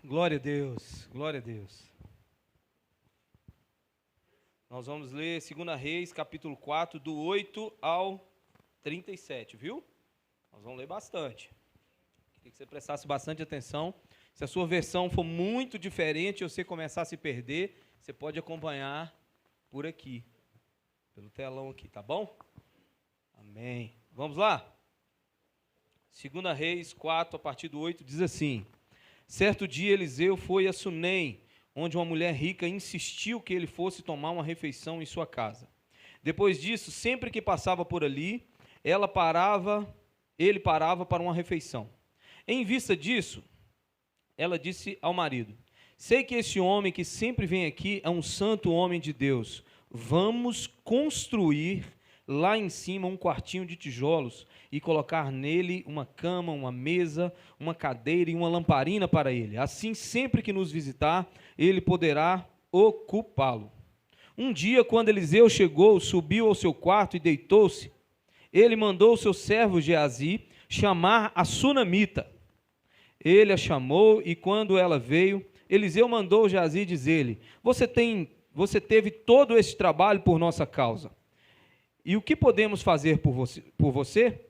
Glória a Deus, glória a Deus. Nós vamos ler 2 Reis, capítulo 4, do 8 ao 37, viu? Nós vamos ler bastante. Queria que você prestasse bastante atenção. Se a sua versão for muito diferente ou você começar a se perder, você pode acompanhar por aqui, pelo telão aqui, tá bom? Amém. Vamos lá? 2 Reis 4, a partir do 8, diz assim: Certo dia Eliseu foi a Sunem, onde uma mulher rica insistiu que ele fosse tomar uma refeição em sua casa. Depois disso, sempre que passava por ali, ele parava para uma refeição. Em vista disso, ela disse ao marido: Sei que esse homem que sempre vem aqui é um santo homem de Deus. Vamos construir lá em cima um quartinho de tijolos e colocar nele uma cama, uma mesa, uma cadeira e uma lamparina para ele. Assim, sempre que nos visitar, ele poderá ocupá-lo. Um dia, quando Eliseu chegou, subiu ao seu quarto e deitou-se. Ele mandou o seu servo Geazi chamar a sunamita. Ele a chamou e, quando ela veio, Eliseu mandou Geazi dizer-lhe: Você teve todo esse trabalho por nossa causa. E o que podemos fazer por você?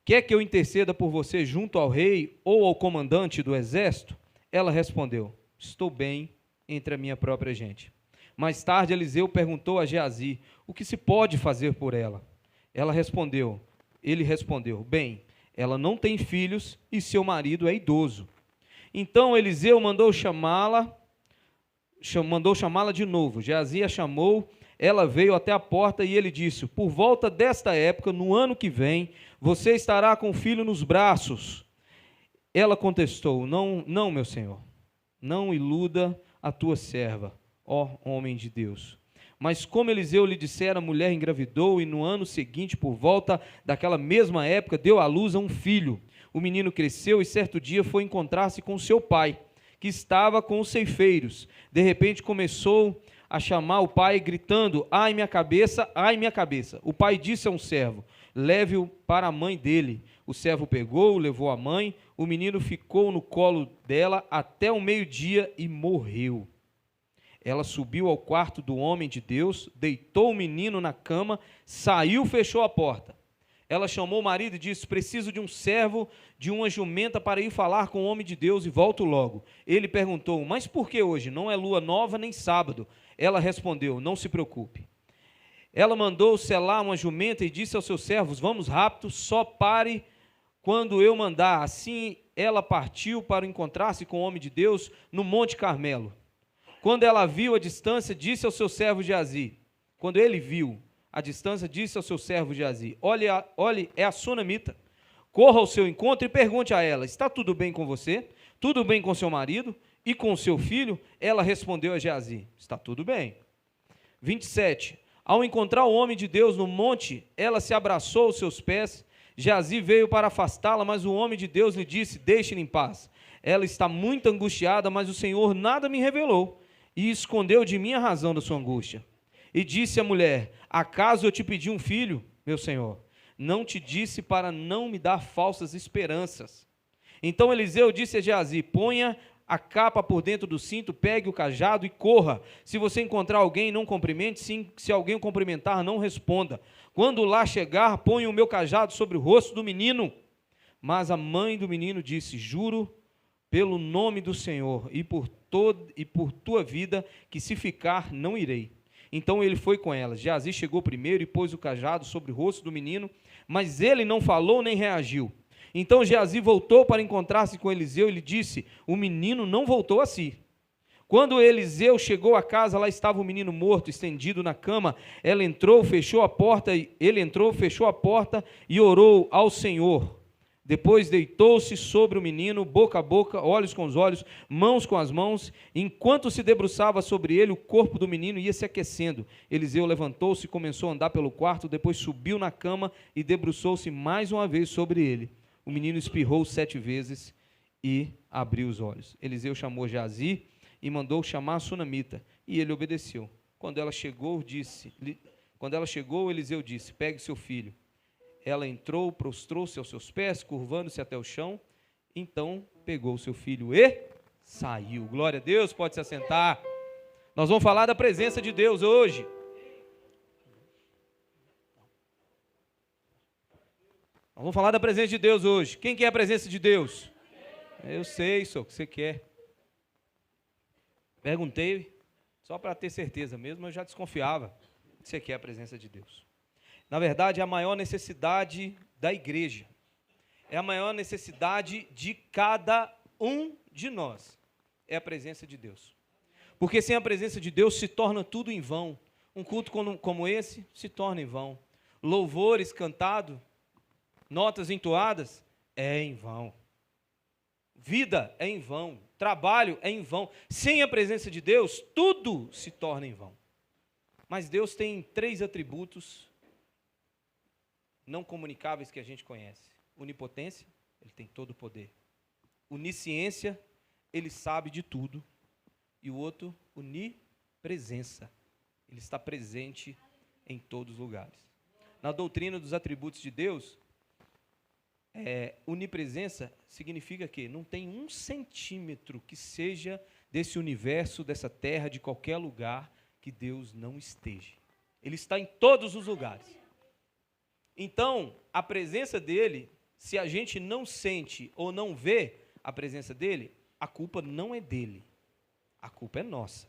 Quer que eu interceda por você junto ao rei ou ao comandante do exército? Ela respondeu: Estou bem entre a minha própria gente. Mais tarde, Eliseu perguntou a Geazi: O que se pode fazer por ela? Ele respondeu: Bem, ela não tem filhos e seu marido é idoso. Então Eliseu mandou chamá-la de novo. Geazi a chamou. Ela veio até a porta e ele disse: Por volta desta época, no ano que vem, você estará com o filho nos braços. Ela contestou: Não, meu senhor, não iluda a tua serva, ó homem de Deus. Mas como Eliseu lhe dissera, a mulher engravidou e no ano seguinte, por volta daquela mesma época, deu à luz a um filho. O menino cresceu e certo dia foi encontrar-se com seu pai, que estava com os ceifeiros. De repente começou a chamar o pai, gritando: Ai, minha cabeça, ai, minha cabeça. O pai disse a um servo: Leve-o para a mãe dele. O servo pegou-o, levou a mãe. O menino ficou no colo dela até o meio-dia e morreu. Ela subiu ao quarto do homem de Deus, deitou o menino na cama, saiu, fechou a porta. Ela chamou o marido e disse: Preciso de um servo, de uma jumenta para ir falar com o homem de Deus e volto logo. Ele perguntou: Mas por que hoje? Não é lua nova nem sábado. Ela respondeu: Não se preocupe. Ela mandou selar uma jumenta e disse aos seus servos: Vamos rápido, só pare quando eu mandar. Assim ela partiu para encontrar-se com o homem de Deus no Monte Carmelo. Quando ela viu a distância, disse ao seu servo Geazi: Quando ele viu a distância, disse ao seu servo Geazi: Olhe, é a sunamita. Corra ao seu encontro e pergunte a ela: Está tudo bem com você? Tudo bem com seu marido? E com seu filho? Ela respondeu a Geazi: Está tudo bem. 27. Ao encontrar o homem de Deus no monte, ela se abraçou aos seus pés. Geazi veio para afastá-la, mas o homem de Deus lhe disse: Deixe-lhe em paz. Ela está muito angustiada, mas o Senhor nada me revelou e escondeu de mim a razão da sua angústia. E disse a mulher: Acaso eu te pedi um filho, meu senhor? Não te disse para não me dar falsas esperanças. Então Eliseu disse a Geazi: Ponha a capa por dentro do cinto, pegue o cajado e corra. Se você encontrar alguém, não cumprimente. Se alguém o cumprimentar, não responda. Quando lá chegar, ponha o meu cajado sobre o rosto do menino. Mas a mãe do menino disse: Juro pelo nome do Senhor e por tua vida, que se ficar, não irei. Então ele foi com ela. Geazi chegou primeiro e pôs o cajado sobre o rosto do menino, mas ele não falou nem reagiu. Então Geazi voltou para encontrar-se com Eliseu e lhe disse: O menino não voltou a si. Quando Eliseu chegou à casa, lá estava o menino morto, estendido na cama. Ele entrou, fechou a porta e orou ao Senhor. Depois deitou-se sobre o menino, boca a boca, olhos com os olhos, mãos com as mãos. Enquanto se debruçava sobre ele, o corpo do menino ia se aquecendo. Eliseu levantou-se e começou a andar pelo quarto, depois subiu na cama e debruçou-se mais uma vez sobre ele. O menino espirrou 7 vezes e abriu os olhos. Eliseu chamou Geazi e mandou chamar a sunamita, e ele obedeceu. Quando ela chegou, Eliseu disse: Pegue seu filho. Ela entrou, prostrou-se aos seus pés, curvando-se até o chão. Então pegou seu filho e saiu. Glória a Deus, pode se assentar. Nós vamos falar da presença de Deus hoje. Nós vamos falar da presença de Deus hoje. Quem quer a presença de Deus? Eu sei, só o que você quer. Perguntei, só para ter certeza mesmo, eu já desconfiava que você quer a presença de Deus. Na verdade, é a maior necessidade da igreja. É a maior necessidade de cada um de nós. É a presença de Deus. Porque sem a presença de Deus se torna tudo em vão. Um culto como esse se torna em vão. Louvores cantados, notas entoadas, é em vão. Vida é em vão. Trabalho é em vão. Sem a presença de Deus, tudo se torna em vão. Mas Deus tem 3 atributos não comunicáveis que a gente conhece. Onipotência, ele tem todo o poder. Onisciência, ele sabe de tudo. E o outro, onipresença. Ele está presente em todos os lugares. Na doutrina dos atributos de Deus, onipresença significa que não tem 1 centímetro que seja desse universo, dessa terra, de qualquer lugar que Deus não esteja. Ele está em todos os lugares. Então, a presença dele, se a gente não sente ou não vê a presença dele, a culpa não é dele, a culpa é nossa.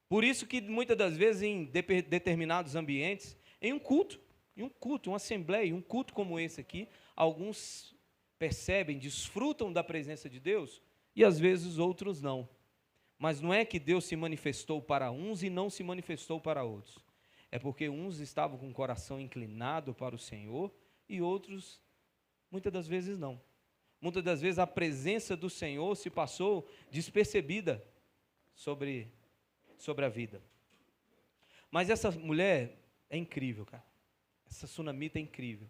Por isso que muitas das vezes em determinados ambientes, em um culto, uma assembleia, um culto como esse aqui, alguns percebem, desfrutam da presença de Deus e às vezes outros não. Mas não é que Deus se manifestou para uns e não se manifestou para outros. É porque uns estavam com o coração inclinado para o Senhor e outros, muitas das vezes, não. Muitas das vezes a presença do Senhor se passou despercebida sobre a vida. Mas essa mulher é incrível, cara. Essa sunamita é incrível.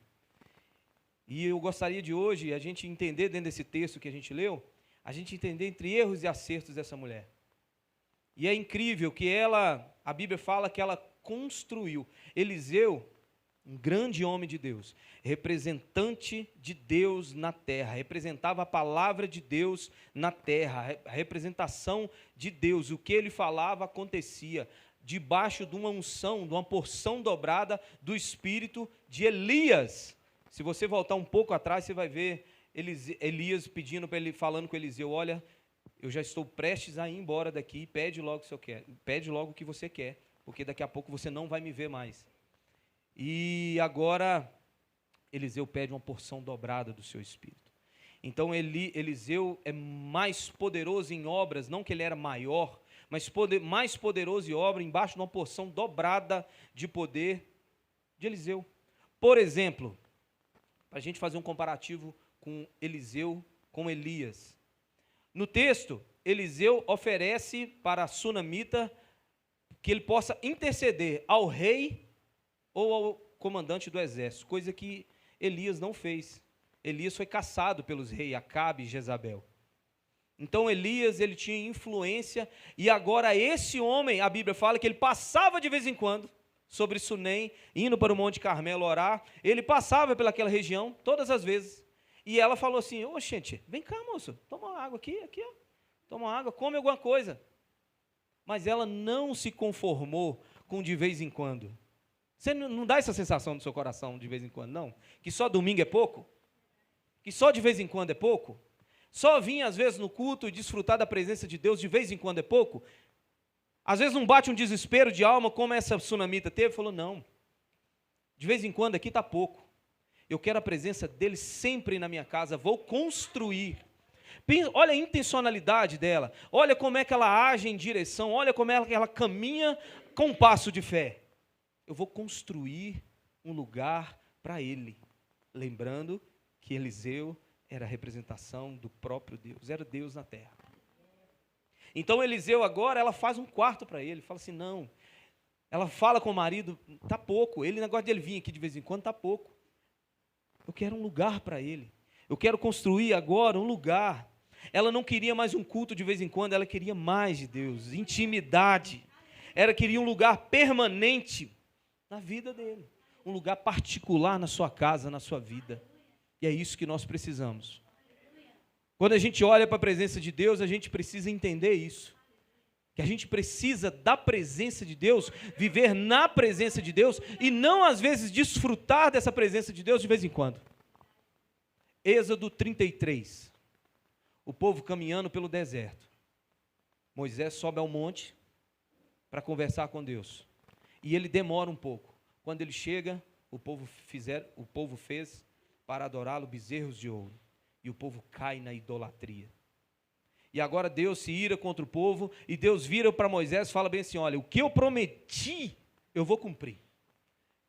E eu gostaria de hoje a gente entender dentro desse texto que a gente leu, a gente entender entre erros e acertos dessa mulher. E é incrível que a Bíblia fala que ela construiu. Eliseu, um grande homem de Deus, representante de Deus na terra, representava a palavra de Deus na terra, a representação de Deus, o que ele falava acontecia, debaixo de uma unção, de uma porção dobrada do Espírito de Elias. Se você voltar um pouco atrás, você vai ver Elias pedindo para ele, falando com Eliseu, olha, eu já estou prestes a ir embora daqui, pede logo o que você quer, porque daqui a pouco você não vai me ver mais. E agora, Eliseu pede uma porção dobrada do seu Espírito. Então, Eliseu é mais poderoso em obras, não que ele era maior, mas mais poderoso em obra, embaixo de uma porção dobrada de poder de Eliseu. Por exemplo, para a gente fazer um comparativo com Eliseu, com Elias. No texto, Eliseu oferece para a sunamita que ele possa interceder ao rei ou ao comandante do exército, coisa que Elias não fez. Elias foi caçado pelos reis Acabe e Jezabel. Então Elias, ele tinha influência, e agora esse homem, a Bíblia fala que ele passava de vez em quando sobre Sunem, indo para o Monte Carmelo orar, ele passava pelaquela região todas as vezes, e ela falou assim, ô gente, vem cá moço, toma uma água aqui ó, toma uma água, come alguma coisa. Mas ela não se conformou com de vez em quando. Você não dá essa sensação no seu coração de vez em quando, não? Que só domingo é pouco? Que só de vez em quando é pouco? Só vir, às vezes, no culto e desfrutar da presença de Deus de vez em quando é pouco? Às vezes não bate um desespero de alma, como essa sunamita teve? Falou, não, de vez em quando aqui está pouco. Eu quero a presença dele sempre na minha casa, vou construir. Olha a intencionalidade dela, olha como é que ela age em direção, olha como é que ela caminha com um passo de fé. Eu vou construir um lugar para ele. Lembrando que Eliseu era a representação do próprio Deus, era Deus na terra. Então Eliseu agora, ela faz um quarto para ele, fala assim, não, ela fala com o marido, está pouco, ele, o negócio dele vir aqui de vez em quando, está pouco. Eu quero um lugar para ele, eu quero construir agora um lugar. Ela não queria mais um culto de vez em quando, ela queria mais de Deus, intimidade. Ela queria um lugar permanente na vida dele, um lugar particular na sua casa, na sua vida. E é isso que nós precisamos. Quando a gente olha para a presença de Deus, a gente precisa entender isso. Que a gente precisa da presença de Deus, viver na presença de Deus, e não às vezes desfrutar dessa presença de Deus de vez em quando. Êxodo 33. O povo caminhando pelo deserto. Moisés sobe ao monte para conversar com Deus. E ele demora um pouco. Quando ele chega, o povo fez para adorá-lo bezerros de ouro. E o povo cai na idolatria. E agora Deus se ira contra o povo, e Deus vira para Moisés e fala bem assim, olha, o que eu prometi, eu vou cumprir.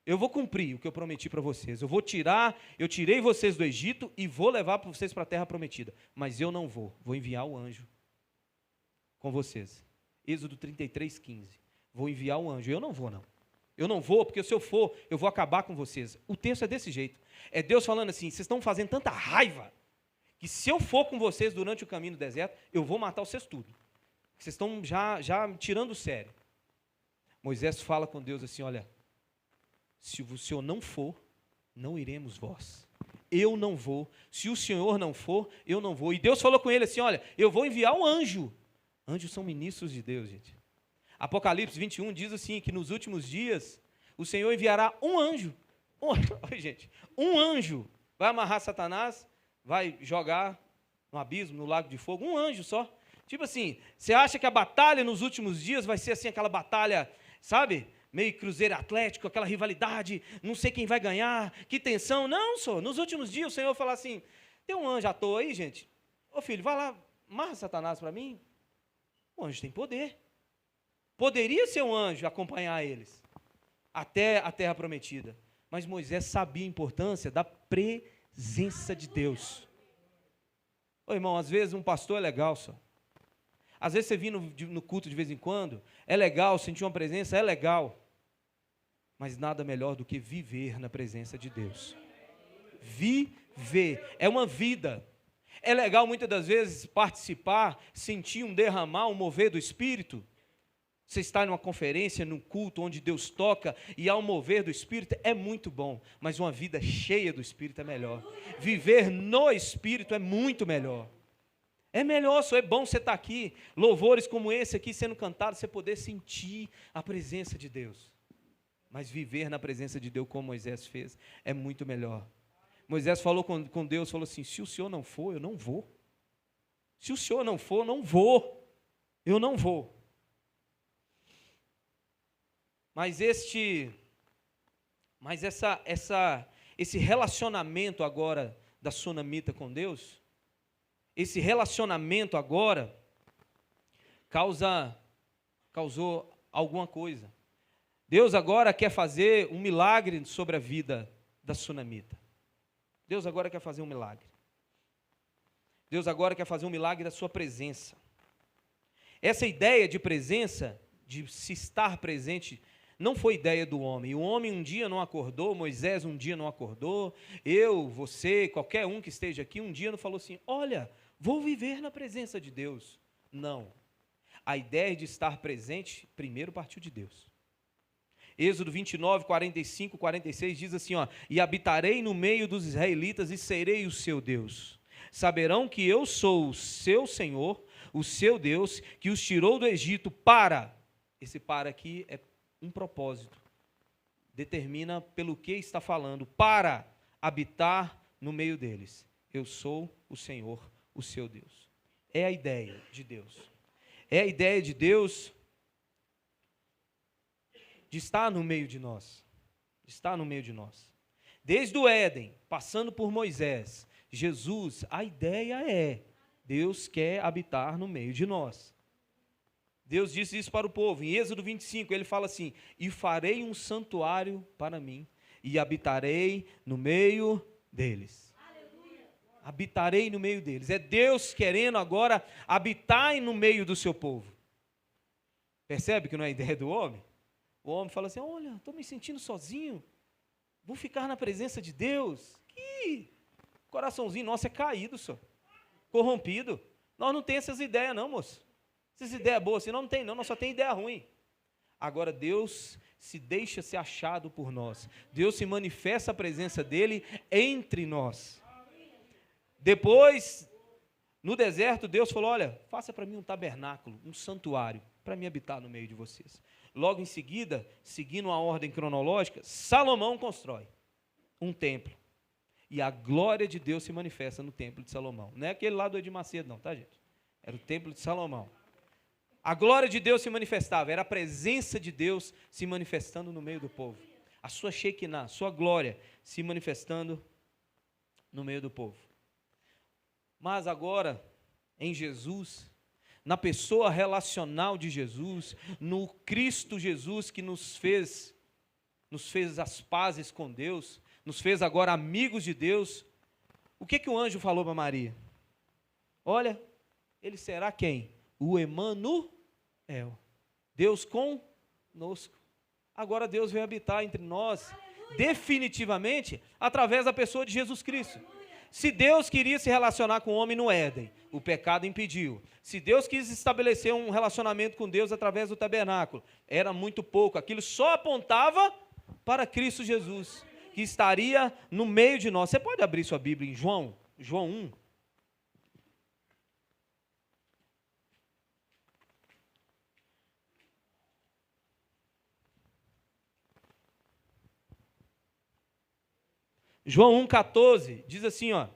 Eu vou cumprir o que eu prometi para vocês. Eu tirei vocês do Egito e vou levar vocês para a terra prometida. Mas eu não vou enviar o anjo com vocês. Êxodo 33, 15. Vou enviar o anjo. Eu não vou, não. Eu não vou, porque se eu for, eu vou acabar com vocês. O texto é desse jeito. É Deus falando assim, vocês estão fazendo tanta raiva, que se eu for com vocês durante o caminho do deserto, eu vou matar vocês tudo. Vocês estão já me tirando o sério. Moisés fala com Deus assim, olha, se o Senhor não for, não iremos vós. Eu não vou. Se o Senhor não for, eu não vou. E Deus falou com ele assim, olha, eu vou enviar um anjo. Anjos são ministros de Deus, gente. Apocalipse 21 diz assim, que nos últimos dias, o Senhor enviará um anjo. Gente, um anjo vai amarrar Satanás, vai jogar no abismo, no lago de fogo, um anjo só. Tipo assim, você acha que a batalha nos últimos dias vai ser assim, aquela batalha, sabe, meio cruzeiro atlético, aquela rivalidade, não sei quem vai ganhar, que tensão. Não, só. Nos últimos dias o Senhor falar assim, tem um anjo à toa aí, gente. Ô filho, vai lá, amarra Satanás para mim. O anjo tem poder. Poderia ser um anjo acompanhar eles até a terra prometida. Mas Moisés sabia a importância da presença de Deus. Ô irmão, às vezes um pastor é legal só. Às vezes você vir no culto de vez em quando, é legal, sentir uma presença, é legal. Mas nada melhor do que viver na presença de Deus. Viver, é uma vida. É legal muitas das vezes participar, sentir um derramar, um mover do Espírito. Você está numa conferência, num culto onde Deus toca e há um mover do Espírito, é muito bom. Mas uma vida cheia do Espírito é melhor. Viver no Espírito é muito melhor. É melhor, só é bom você estar aqui, louvores como esse aqui sendo cantados, você poder sentir a presença de Deus. Mas viver na presença de Deus como Moisés fez, é muito melhor. Moisés falou com Deus, falou assim, se o Senhor não for, eu não vou. Se o Senhor não for, eu não vou. Eu não vou. Mas esse relacionamento agora da sunamita com Deus, esse relacionamento agora causou alguma coisa. Deus agora quer fazer um milagre sobre a vida da sunamita. Deus agora quer fazer um milagre. Deus agora quer fazer um milagre da sua presença. Essa ideia de presença, de se estar presente, não foi ideia do homem. O homem um dia não acordou, Moisés um dia não acordou, eu, você, qualquer um que esteja aqui, um dia não falou assim, olha, vou viver na presença de Deus. Não. A ideia de estar presente, primeiro partiu de Deus. Êxodo 29, 45, 46 diz assim, ó, e habitarei no meio dos israelitas e serei o seu Deus. Saberão que eu sou o seu Senhor, o seu Deus, que os tirou do Egito para, esse para aqui é um propósito, determina pelo que está falando, para habitar no meio deles. Eu sou o Senhor, o seu Deus. É a ideia de Deus. É a ideia de Deus de estar no meio de nós. De estar no meio de nós. Desde o Éden, passando por Moisés, Jesus, a ideia é, Deus quer habitar no meio de nós. Deus disse isso para o povo. Em Êxodo 25, ele fala assim, e farei um santuário para mim, e habitarei no meio deles. Aleluia. Habitarei no meio deles. É Deus querendo agora habitar no meio do seu povo. Percebe que não é ideia do homem? O homem fala assim, olha, estou me sentindo sozinho, vou ficar na presença de Deus. Que coraçãozinho nosso é caído, só, corrompido. Nós não temos essas ideias não, moço. Essas ideias boas, assim, não tem não, nós só tem ideia ruim. Agora Deus se deixa ser achado por nós. Deus se manifesta a presença dele entre nós. Depois No deserto, Deus falou, olha, faça para mim um tabernáculo, um santuário, para me habitar no meio de vocês. Logo em seguida, seguindo a ordem cronológica, Salomão constrói um templo. E a glória de Deus se manifesta no templo de Salomão. Não é aquele lá do Edir Macedo não, tá, gente? Era o templo de Salomão. A glória de Deus se manifestava, era a presença de Deus se manifestando no meio do povo. A sua Shekinah, a sua glória se manifestando no meio do povo. Mas agora, em Jesus, na pessoa relacional de Jesus, no Cristo Jesus que nos fez as pazes com Deus, nos fez agora amigos de Deus, o que o anjo falou para Maria? Olha, ele será quem? O Emanuel, Deus conosco. Agora Deus veio habitar entre nós, definitivamente, através da pessoa de Jesus Cristo. Se Deus queria se relacionar com o homem no Éden, o pecado impediu. Se Deus quis estabelecer um relacionamento com Deus através do tabernáculo, era muito pouco. Aquilo só apontava para Cristo Jesus, que estaria no meio de nós. Você pode abrir sua Bíblia em João 1. João 1,14, diz assim, ó.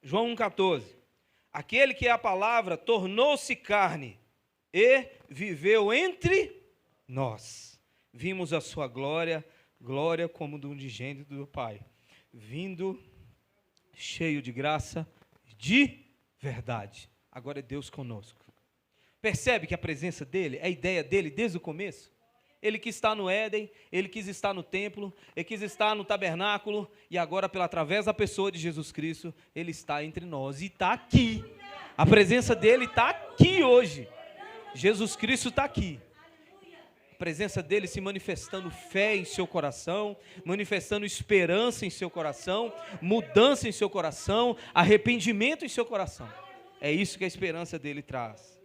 João 1,14. Aquele que é a palavra tornou-se carne e viveu entre nós. Vimos a sua glória, glória como do unigênito do Pai, vindo cheio de graça, de verdade. Agora é Deus conosco. Percebe que a presença dele, a ideia dele desde o começo? Ele quis estar no Éden, ele quis estar no templo, ele quis estar no tabernáculo, e agora, através da pessoa de Jesus Cristo, ele está entre nós e está aqui. A presença dele está aqui hoje. Jesus Cristo está aqui. A presença dele se manifestando fé em seu coração, manifestando esperança em seu coração, mudança em seu coração, arrependimento em seu coração. É isso que a esperança dele traz.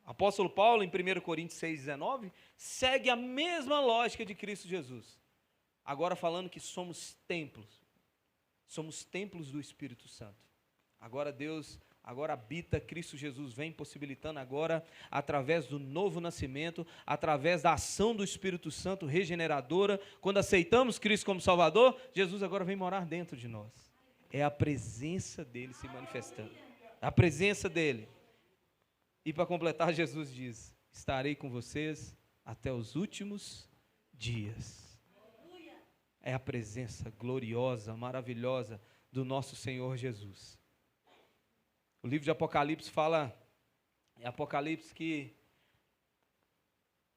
Apóstolo Paulo, em 1 Coríntios 6,19, segue a mesma lógica de Cristo Jesus. Agora falando que somos templos do Espírito Santo. Agora Deus, habita, Cristo Jesus vem possibilitando agora, através do novo nascimento, através da ação do Espírito Santo regeneradora, quando aceitamos Cristo como Salvador, Jesus agora vem morar dentro de nós. É a presença dele se manifestando. A presença dele. E para completar, Jesus diz, estarei com vocês até os últimos dias. É a presença gloriosa, maravilhosa do nosso Senhor Jesus. O livro de Apocalipse fala, é Apocalipse que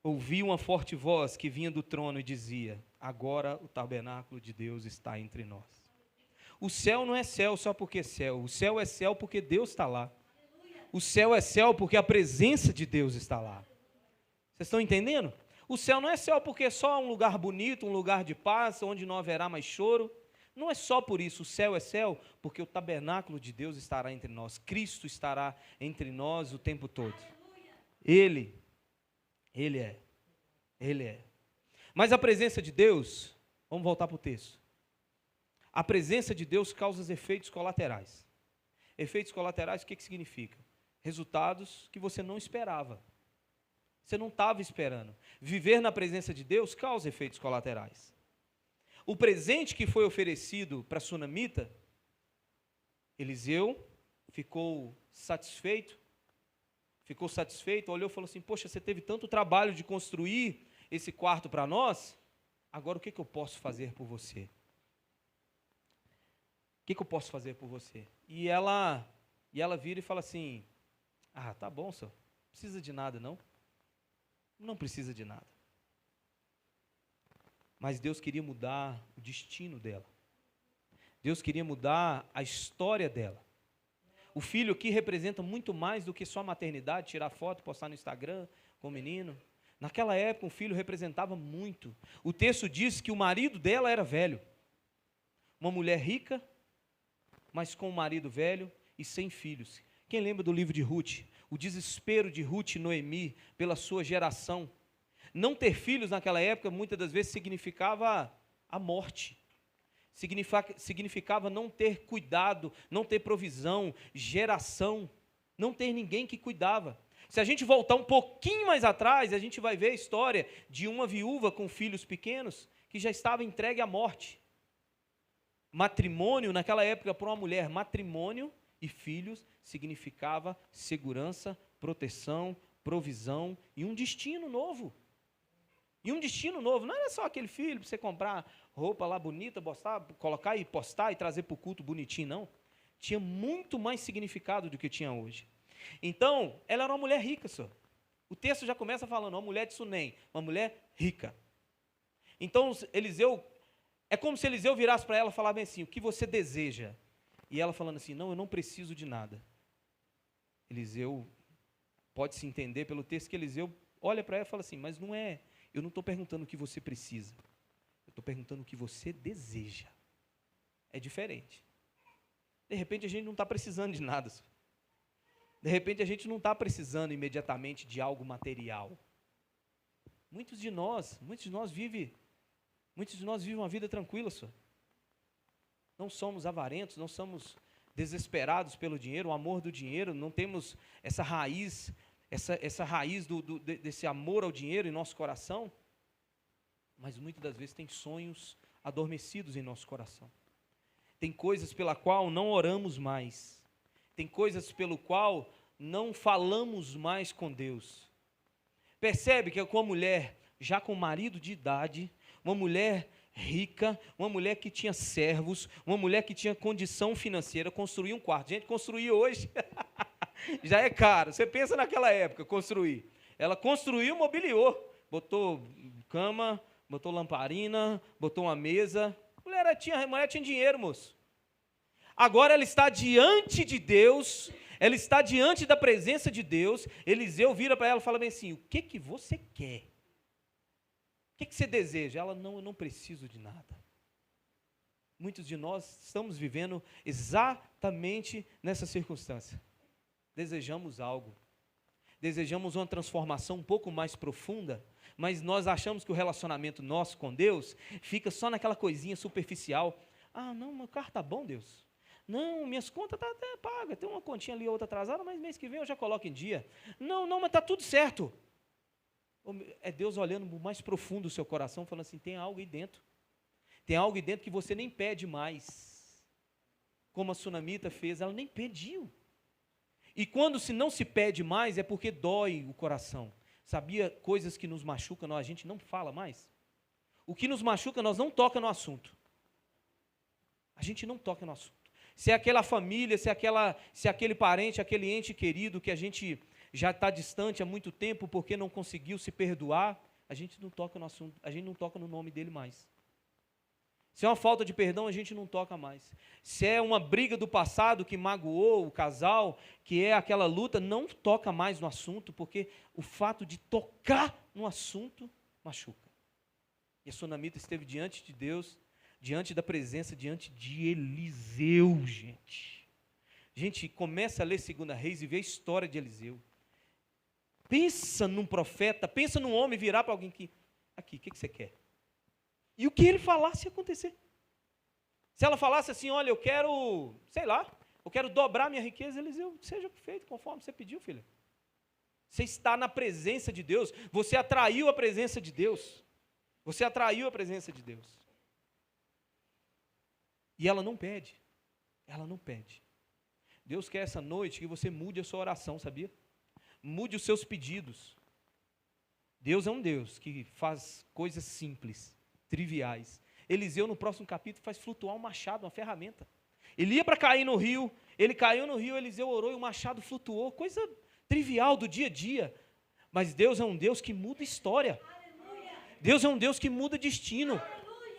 ouvi uma forte voz que vinha do trono e dizia, agora o tabernáculo de Deus está entre nós. O céu não é céu só porque é céu, o céu é céu porque Deus está lá. O céu é céu porque a presença de Deus está lá. Vocês estão entendendo? O céu não é céu porque é só um lugar bonito, um lugar de paz, onde não haverá mais choro. Não é só por isso, o céu é céu porque o tabernáculo de Deus estará entre nós. Cristo estará entre nós o tempo todo. Ele é. Mas a presença de Deus, vamos voltar para o texto. A presença de Deus causa efeitos colaterais. Efeitos colaterais, o que significa? Resultados que você não esperava. Você não estava esperando. Viver na presença de Deus causa efeitos colaterais. O presente que foi oferecido para a sunamita, Eliseu ficou satisfeito, olhou e falou assim, poxa, você teve tanto trabalho de construir esse quarto para nós, agora o que eu posso fazer por você? O que eu posso fazer por você? E ela vira e fala assim, tá bom, senhor, não precisa de nada, não. Não precisa de nada. Mas Deus queria mudar o destino dela. Deus queria mudar a história dela. O filho aqui representa muito mais do que só a maternidade, tirar foto, postar no Instagram com o menino. Naquela época, um filho representava muito. O texto diz que o marido dela era velho. Uma mulher rica, mas com um marido velho e sem filhos. Quem lembra do livro de Ruth? o desespero de Ruth e Noemi pela sua geração. Não ter filhos naquela época, muitas das vezes, significava a morte. Significava não ter cuidado, não ter provisão, geração, não ter ninguém que cuidava. Se a gente voltar um pouquinho mais atrás, a gente vai ver a história de uma viúva com filhos pequenos que já estava entregue à morte. Matrimônio, naquela época, para uma mulher, matrimônio e filhos significava segurança, proteção, provisão e um destino novo. E um destino novo, não era só aquele filho para você comprar roupa lá bonita, colocar e postar e trazer para o culto bonitinho, não. Tinha muito mais significado do que tinha hoje. Então, ela era uma mulher rica, só. O texto já começa falando, uma mulher de Sunem, uma mulher rica. Então, Eliseu, é como se Eliseu virasse para ela e falasse bem assim, o que você deseja? E ela falando assim, não, eu não preciso de nada. Eliseu, pode-se entender pelo texto que Eliseu olha para ela e fala assim, mas não é, eu não estou perguntando o que você precisa, eu estou perguntando o que você deseja. É diferente. De repente a gente não está precisando de nada, só. De repente a gente não está precisando imediatamente de algo material. Muitos de nós vivem uma vida tranquila, só. Não somos avarentos, não somos desesperados pelo dinheiro, o amor do dinheiro, não temos essa raiz, desse amor ao dinheiro em nosso coração, mas muitas das vezes tem sonhos adormecidos em nosso coração. Tem coisas pela qual não oramos mais. Tem coisas pelo qual não falamos mais com Deus. Percebe que com uma mulher já com marido de idade, uma mulher rica, uma mulher que tinha servos, uma mulher que tinha condição financeira, construir um quarto. Gente, construir hoje já é caro. Você pensa naquela época, construir. Ela construiu, mobiliou, botou cama, botou lamparina, botou uma mesa. A mulher tinha dinheiro, moço. Agora ela está diante de Deus, ela está diante da presença de Deus. Eliseu vira para ela e fala bem assim, o que você quer? O que você deseja? Ela, não, eu não preciso de nada. Muitos de nós estamos vivendo exatamente nessa circunstância. Desejamos algo. Desejamos uma transformação um pouco mais profunda, mas nós achamos que o relacionamento nosso com Deus fica só naquela coisinha superficial. Ah, não, meu carro está bom, Deus. Não, minhas contas estão até pagas. Tem uma continha ali, outra atrasada, mas mês que vem eu já coloco em dia. Não, mas está tudo certo. É Deus olhando no mais profundo do seu coração, falando assim, tem algo aí dentro. Tem algo aí dentro que você nem pede mais. Como a sunamita fez, ela nem pediu. E quando não se pede mais, é porque dói o coração. Sabia, coisas que nos machucam, a gente não fala mais. O que nos machuca, nós não toca no assunto. A gente não toca no assunto. Se é aquela família, se é aquele parente, aquele ente querido que a gente já está distante há muito tempo porque não conseguiu se perdoar, a gente não toca no assunto, a gente não toca no nome dele mais. Se é uma falta de perdão, a gente não toca mais. Se é uma briga do passado que magoou o casal, que é aquela luta, não toca mais no assunto, porque o fato de tocar no assunto machuca. E a sunamita esteve diante de Deus, diante da presença, diante de Eliseu, gente. Gente, começa a ler 2 Reis e vê a história de Eliseu. Pensa num profeta, pensa num homem virar para alguém que, aqui, o que você quer? E o que ele falasse ia acontecer. Se ela falasse assim, olha, eu quero dobrar minha riqueza, Eliseu, seja feito conforme você pediu, filha. Você está na presença de Deus, você atraiu a presença de Deus. Você atraiu a presença de Deus. E ela não pede. Ela não pede. Deus quer essa noite que você mude a sua oração, sabia? Mude os seus pedidos. Deus é um Deus que faz coisas simples, triviais. Eliseu, no próximo capítulo, faz flutuar um machado, uma ferramenta. Ele ia para cair no rio, ele caiu no rio, Eliseu orou e o machado flutuou. Coisa trivial do dia a dia. Mas Deus é um Deus que muda história. Deus é um Deus que muda destino.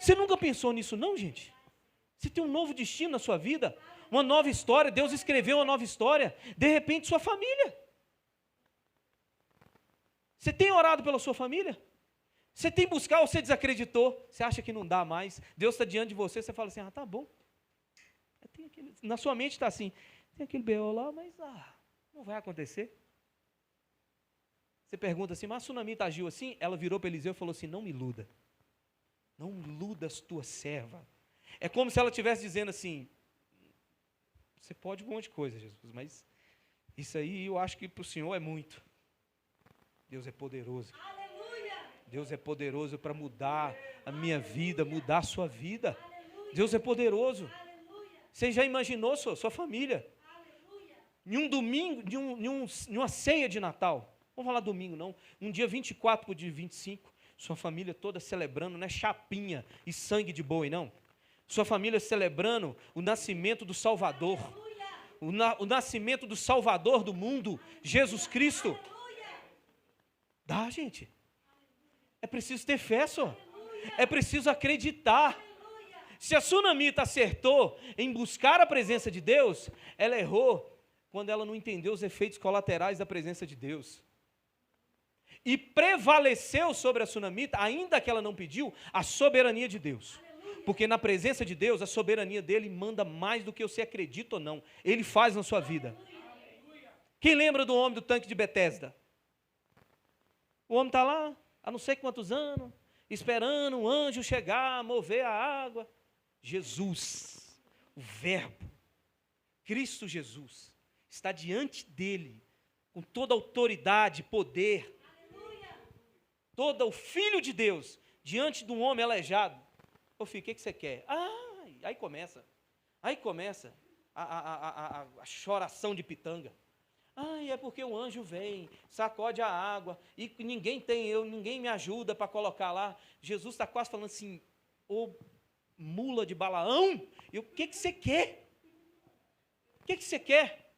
Você nunca pensou nisso não, gente? Você tem um novo destino na sua vida, uma nova história, Deus escreveu uma nova história, de repente sua família. Você tem orado pela sua família? Você tem buscado ou você desacreditou? Você acha que não dá mais? Deus está diante de você, você fala assim, tá bom. Na sua mente está assim, tem aquele B.O. lá, mas não vai acontecer. Você pergunta assim, mas a sunamita agiu assim? Ela virou para Eliseu e falou assim, não me iluda. Não iludas tua serva. É como se ela estivesse dizendo assim, você pode um monte de coisa, Jesus, mas isso aí eu acho que para o Senhor é muito. Deus é poderoso. Deus é poderoso para mudar a minha vida, mudar a sua vida. Deus é poderoso. Você já imaginou sua família? Em um domingo, em uma ceia de Natal, vamos falar domingo não, um dia 24 para o dia 25, sua família toda celebrando, não é chapinha e sangue de boi, não. Sua família celebrando o nascimento do Salvador, o nascimento do Salvador do mundo, Jesus Cristo. Dá, gente. É preciso ter fé, só. É preciso acreditar. Se a sunamita acertou em buscar a presença de Deus, ela errou quando ela não entendeu os efeitos colaterais da presença de Deus. E prevaleceu sobre a sunamita, ainda que ela não pediu, a soberania de Deus. Porque na presença de Deus, a soberania dele manda mais do que você acredita ou não. Ele faz na sua vida. Quem lembra do homem do tanque de Betesda? O homem está lá, há não sei quantos anos, esperando um anjo chegar, mover a água. Jesus, o Verbo, Cristo Jesus, está diante dele, com toda autoridade, poder. Todo o Filho de Deus, diante de um homem aleijado. Ô filho, o que você quer? Aí começa a choração de pitanga. É porque o anjo vem, sacode a água, e ninguém me ajuda para colocar lá. Jesus está quase falando assim, ô mula de Balaão, o que você quer? O que você quer?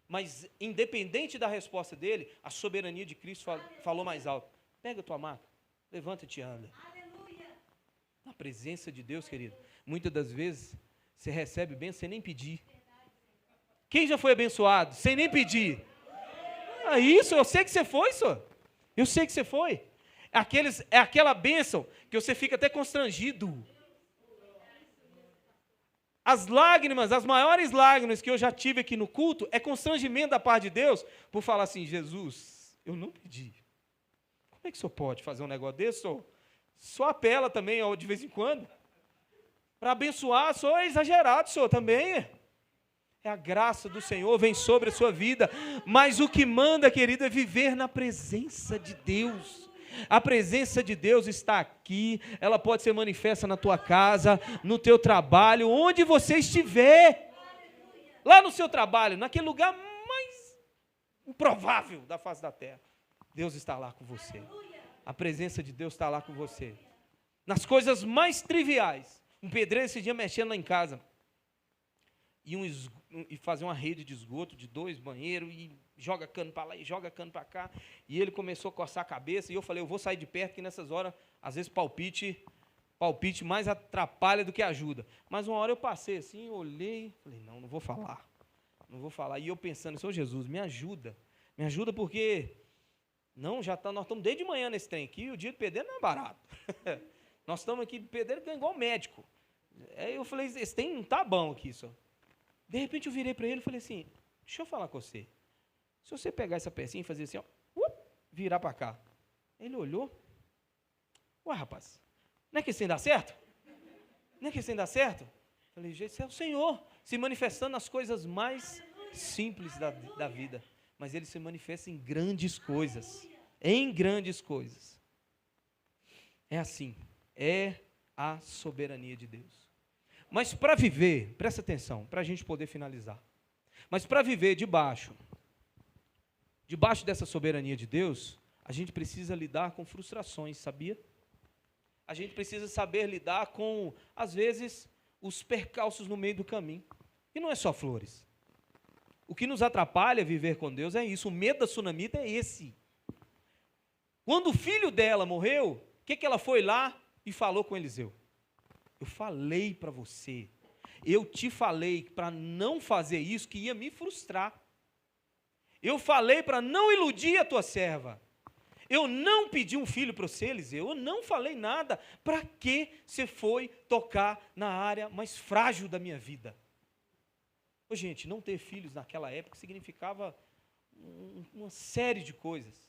Mas, independente da resposta dele, a soberania de Cristo falou mais alto. Pega a tua maca, levanta-te e anda. Aleluia. Na presença de Deus, querido, muitas das vezes, você recebe bênção sem nem pedir. Quem já foi abençoado sem nem pedir? Isso, eu sei que você foi, senhor. Eu sei que você foi. É aquela bênção que você fica até constrangido. As lágrimas, as maiores lágrimas que eu já tive aqui no culto, é constrangimento da parte de Deus, por falar assim, Jesus, eu não pedi. Como é que o senhor pode fazer um negócio desse, senhor? Só apela também, de vez em quando. Para abençoar, sou exagerado, senhor, também. É a graça do Senhor, vem sobre a sua vida. Mas o que manda, querido, é viver na presença de Deus. A presença de Deus está aqui, ela pode ser manifesta na tua casa, no teu trabalho, onde você estiver. Lá no seu trabalho, naquele lugar mais improvável da face da terra. Deus está lá com você. A presença de Deus está lá com você. Nas coisas mais triviais. Um pedreiro esse dia mexendo lá em casa. E fazer uma rede de esgoto de 2 banheiros, e joga cano para lá e joga cano para cá. E ele começou a coçar a cabeça, e eu falei, eu vou sair de perto, que nessas horas, às vezes palpite mais atrapalha do que ajuda. Mas uma hora eu passei assim, olhei, falei, não vou falar. E eu pensando, Senhor Jesus, me ajuda porque... nós estamos desde de manhã nesse trem aqui, e o dia de pedreiro não é barato. Nós estamos aqui, pedreiro é igual médico. Aí eu falei, esse trem não está bom aqui, só. De repente eu virei para ele e falei assim, deixa eu falar com você. Se você pegar essa pecinha e fazer assim, virar para cá. Ele olhou. Ué, rapaz, não é que assim dá certo? Falei, gente, é o Senhor se manifestando nas coisas mais simples da vida. Mas ele se manifesta em grandes coisas. É assim, é a soberania de Deus. Mas para viver, presta atenção, para a gente poder finalizar. Mas para viver debaixo dessa soberania de Deus, a gente precisa lidar com frustrações, sabia? A gente precisa saber lidar com, às vezes, os percalços no meio do caminho. E não é só flores. O que nos atrapalha viver com Deus é isso. O medo da sunamita é esse. Quando o filho dela morreu, o que ela foi lá e falou com Eliseu? Eu falei para você, eu te falei para não fazer isso, que ia me frustrar. Eu falei para não iludir a tua serva. Eu não pedi um filho para você, Eliseu, eu não falei nada. Para que você foi tocar na área mais frágil da minha vida? Ô, gente, não ter filhos naquela época significava uma série de coisas.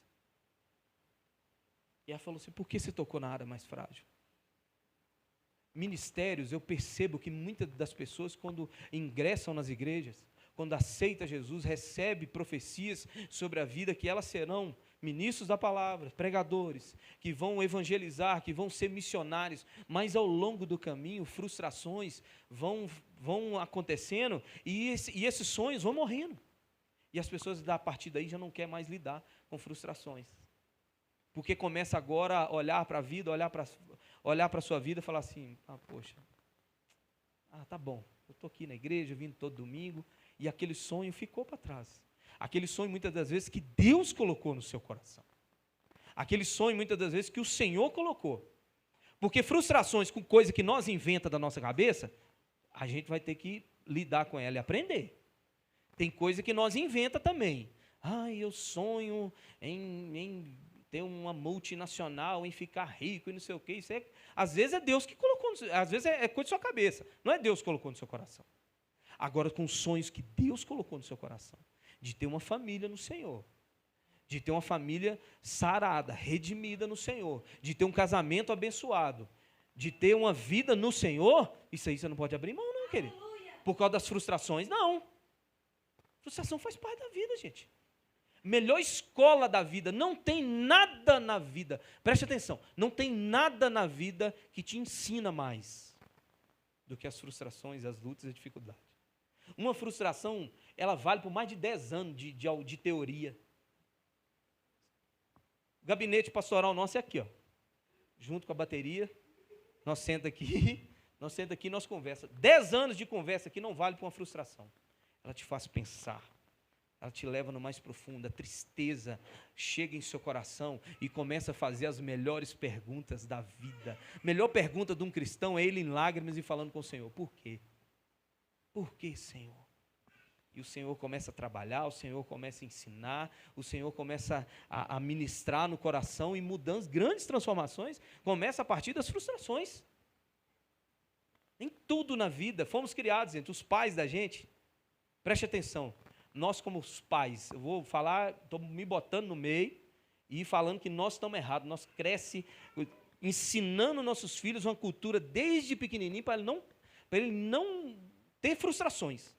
E ela falou assim, por que você tocou na área mais frágil? Ministérios, eu percebo que muitas das pessoas, quando ingressam nas igrejas, quando aceitam Jesus, recebem profecias sobre a vida, que elas serão ministros da palavra, pregadores, que vão evangelizar, que vão ser missionários, mas ao longo do caminho, frustrações vão acontecendo, e esses sonhos vão morrendo. E as pessoas, a partir daí, já não querem mais lidar com frustrações. Porque começa agora a olhar para a vida, olhar para a sua vida e falar assim, poxa, tá bom, eu estou aqui na igreja, vindo todo domingo, e aquele sonho ficou para trás. Aquele sonho, muitas das vezes, que Deus colocou no seu coração. Aquele sonho, muitas das vezes, que o Senhor colocou. Porque frustrações com coisa que nós inventamos da nossa cabeça, a gente vai ter que lidar com ela e aprender. Tem coisa que nós inventamos também. Eu sonho em ter uma multinacional, em ficar rico e não sei o quê. Isso às vezes é Deus que colocou, às vezes é coisa da sua cabeça. Não é Deus que colocou no seu coração. Agora, com sonhos que Deus colocou no seu coração, de ter uma família no Senhor, de ter uma família sarada, redimida no Senhor, de ter um casamento abençoado, de ter uma vida no Senhor, isso aí você não pode abrir mão, não, querido. Por causa das frustrações, não. Frustração faz parte da vida, gente. Melhor escola da vida, não tem nada na vida, preste atenção, não tem nada na vida que te ensina mais do que as frustrações, as lutas e as dificuldades. Uma frustração, ela vale por mais de 10 anos de teoria. O gabinete pastoral nosso é aqui, ó, junto com a bateria, nós senta aqui e nós conversa. 10 anos de conversa aqui não vale para uma frustração. Ela te faz pensar, ela te leva no mais profundo, a tristeza chega em seu coração e começa a fazer as melhores perguntas da vida. A melhor pergunta de um cristão é ele em lágrimas e falando com o Senhor, por quê? Por que, Senhor? E o Senhor começa a trabalhar, o Senhor começa a ensinar, o Senhor começa a ministrar no coração e mudanças, grandes transformações, começa a partir das frustrações. Em tudo na vida, fomos criados, gente, os pais da gente, preste atenção, nós como os pais, eu vou falar, estou me botando no meio e falando que nós estamos errados, nós crescemos ensinando nossos filhos uma cultura desde pequenininho para ele não ter frustrações.